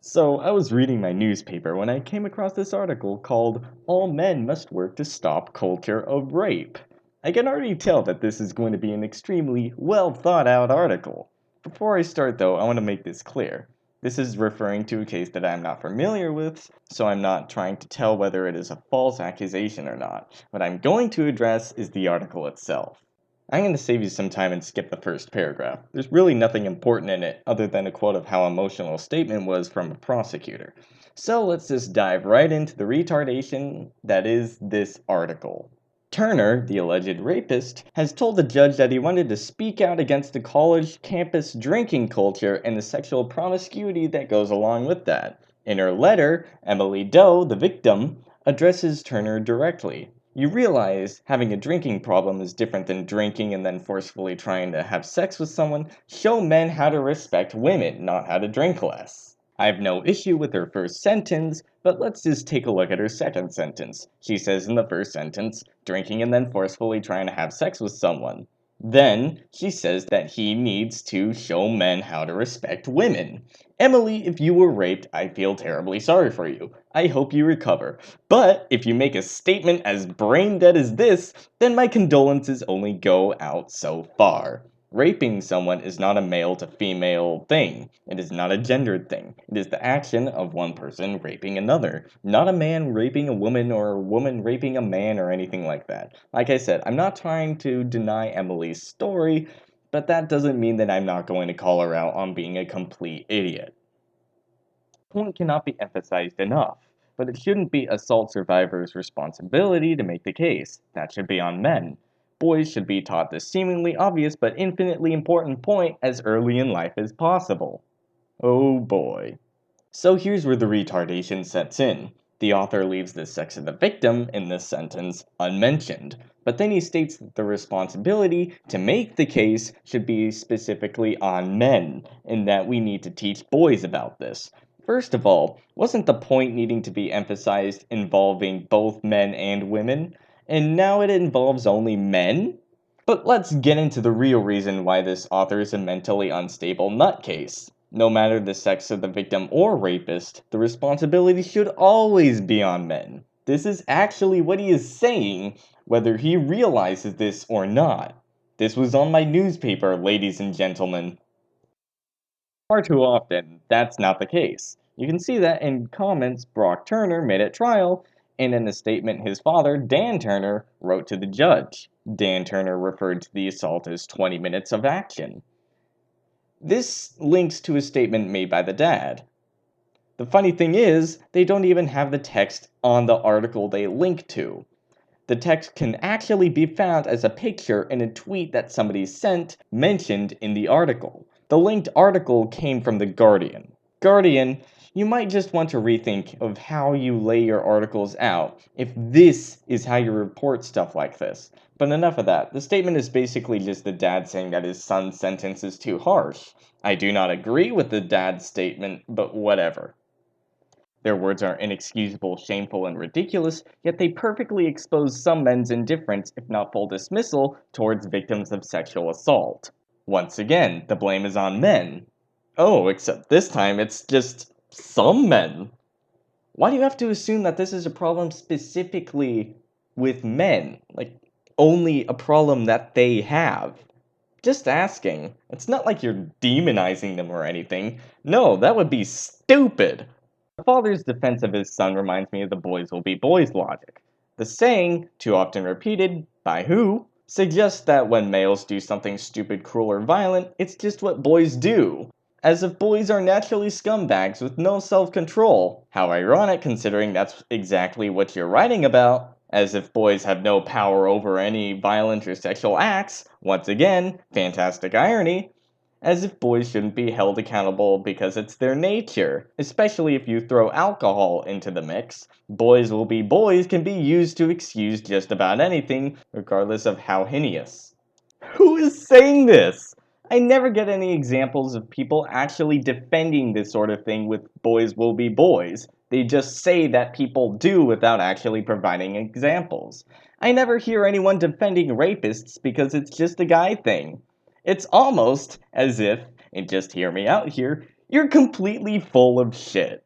So, I was reading my newspaper when I came across this article called All Men Must Work to Stop Culture of Rape. I can already tell that this is going to be an extremely well thought out article. Before I start, though, I want to make this clear. This is referring to a case that I'm not familiar with, so I'm not trying to tell whether it is a false accusation or not. What I'm going to address is the article itself. I'm going to save you some time and skip the first paragraph. There's really nothing important in it other than a quote of how emotional a statement was from a prosecutor. So let's just dive right into the retardation that is this article. Turner, the alleged rapist, has told the judge that he wanted to speak out against the college campus drinking culture and the sexual promiscuity that goes along with that. In her letter, Emily Doe, the victim, addresses Turner directly. You realize having a drinking problem is different than drinking and then forcefully trying to have sex with someone. Show men how to respect women, not how to drink less. I have no issue with her first sentence, but let's just take a look at her second sentence. She says in the first sentence, drinking and then forcefully trying to have sex with someone. Then she says that he needs to show men how to respect women. Emily, if you were raped, I feel terribly sorry for you. I hope you recover. But if you make a statement as brain dead as this, then my condolences only go out so far. Raping someone is not a male to female thing. It is not a gendered thing. It is the action of one person raping another, not a man raping a woman or a woman raping a man or anything like that. Like I said, I'm not trying to deny Emily's story, but that doesn't mean that I'm not going to call her out on being a complete idiot. The point cannot be emphasized enough, but it shouldn't be assault survivors' responsibility to make the case. That should be on men. Boys should be taught this seemingly obvious but infinitely important point as early in life as possible. Oh boy. So here's where the retardation sets in. The author leaves the sex of the victim in this sentence unmentioned, but then he states that the responsibility to make the case should be specifically on men, and that we need to teach boys about this. First of all, wasn't the point needing to be emphasized involving both men and women? And now it involves only men? But let's get into the real reason why this author is a mentally unstable nutcase. No matter the sex of the victim or rapist, the responsibility should always be on men. This is actually what he is saying, whether he realizes this or not. This was on my newspaper, ladies and gentlemen. Far too often, that's not the case. You can see that in comments Brock Turner made at trial, and in a statement his father, Dan Turner, wrote to the judge. Dan Turner referred to the assault as 20 minutes of action. This links to a statement made by the dad. The funny thing is, they don't even have the text on the article they link to. The text can actually be found as a picture in a tweet that somebody sent mentioned in the article. The linked article came from The Guardian. Guardian, you might just want to rethink of how you lay your articles out if this is how you report stuff like this. But enough of that. The statement is basically just the dad saying that his son's sentence is too harsh. I do not agree with the dad's statement, but whatever. Their words are inexcusable, shameful, and ridiculous, yet they perfectly expose some men's indifference, if not full dismissal, towards victims of sexual assault. Once again, the blame is on men. Oh, except this time it's just some men. Why do you have to assume that this is a problem specifically with men? Like, only a problem that they have? Just asking. It's not like you're demonizing them or anything. No, that would be stupid. The father's defense of his son reminds me of the boys will be boys logic. The saying, too often repeated, by who, suggests that when males do something stupid, cruel, or violent, it's just what boys do. As if boys are naturally scumbags with no self-control. How ironic considering that's exactly what you're writing about. As if boys have no power over any violent or sexual acts. Once again, fantastic irony. As if boys shouldn't be held accountable because it's their nature, especially if you throw alcohol into the mix. Boys will be boys can be used to excuse just about anything, regardless of how heinous. Who is saying this? I never get any examples of people actually defending this sort of thing with boys will be boys. They just say that people do without actually providing examples. I never hear anyone defending rapists because it's just a guy thing. It's almost as if, and just hear me out here, You're completely full of shit.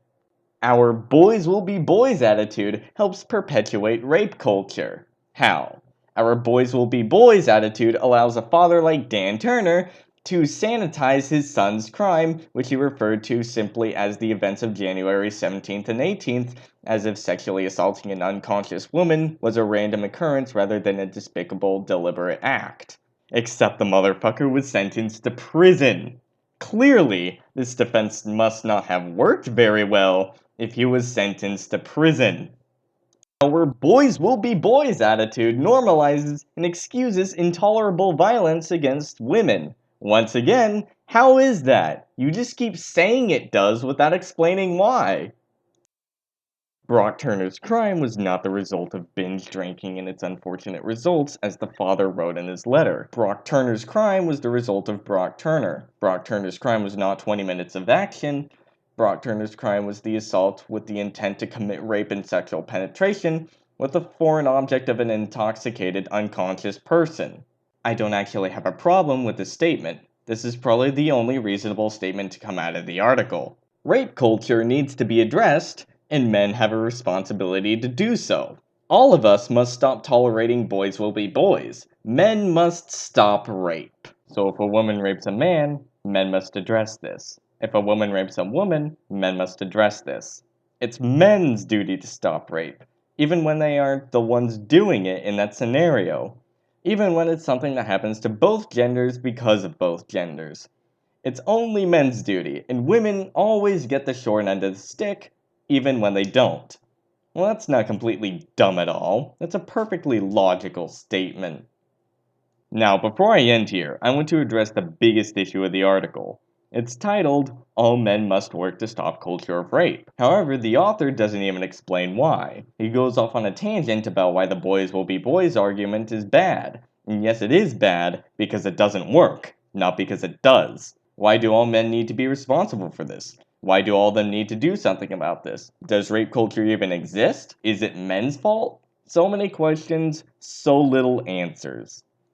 Our boys will be boys attitude helps perpetuate rape culture. How? Our boys will be boys attitude allows a father like Dan Turner to sanitize his son's crime, which he referred to simply as the events of January 17th and 18th, as if sexually assaulting an unconscious woman was a random occurrence rather than a despicable, deliberate act. Except the motherfucker was sentenced to prison. Clearly, this defense must not have worked very well if he was sentenced to prison. Our boys will be boys attitude normalizes and excuses intolerable violence against women. Once again, how is that? You just keep saying it does without explaining why. Brock Turner's crime was not the result of binge drinking and its unfortunate results, as the father wrote in his letter. Brock Turner's crime was the result of Brock Turner. Brock Turner's crime was not 20 minutes of action. Brock Turner's crime was the assault with the intent to commit rape and sexual penetration with the foreign object of an intoxicated, unconscious person. I don't actually have a problem with this statement. This is probably the only reasonable statement to come out of the article. Rape culture needs to be addressed, and men have a responsibility to do so. All of us must stop tolerating boys will be boys. Men must stop rape. So if a woman rapes a man, men must address this. If a woman rapes a woman, men must address this. It's men's duty to stop rape, even when they aren't the ones doing it in that scenario. Even when it's something that happens to both genders because of both genders. It's only men's duty, and women always get the short end of the stick, even when they don't. Well, that's not completely dumb at all. That's a perfectly logical statement. Now, before I end here, I want to address the biggest issue of the article. It's titled, All Men Must Work to Stop Culture of Rape. However, the author doesn't even explain why. He goes off on a tangent about why the boys will be boys argument is bad. And yes, it is bad because it doesn't work, not because it does. Why do all men need to be responsible for this? Why do all of them need to do something about this? Does rape culture even exist? Is it men's fault? So many questions, so little answers.